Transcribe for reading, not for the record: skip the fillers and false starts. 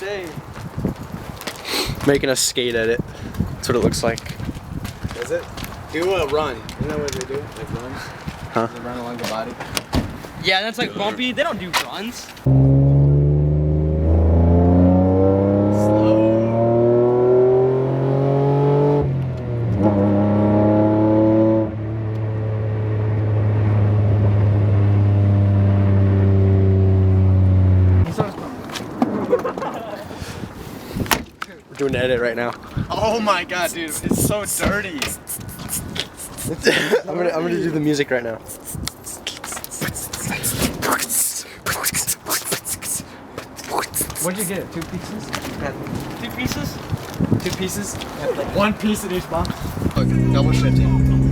day. Making a skate edit. That's what it looks like. Is it? Do a run. Isn't that what they do? Like runs? Huh? They run along the body. Yeah, that's like bumpy. They don't do runs. We're doing an edit right now. Oh my god, dude, it's so dirty. I'm gonna do the music right now. What'd you get? 2 pieces? 2 pieces? 2 pieces? Like 1 piece in each box? Okay, double shifting.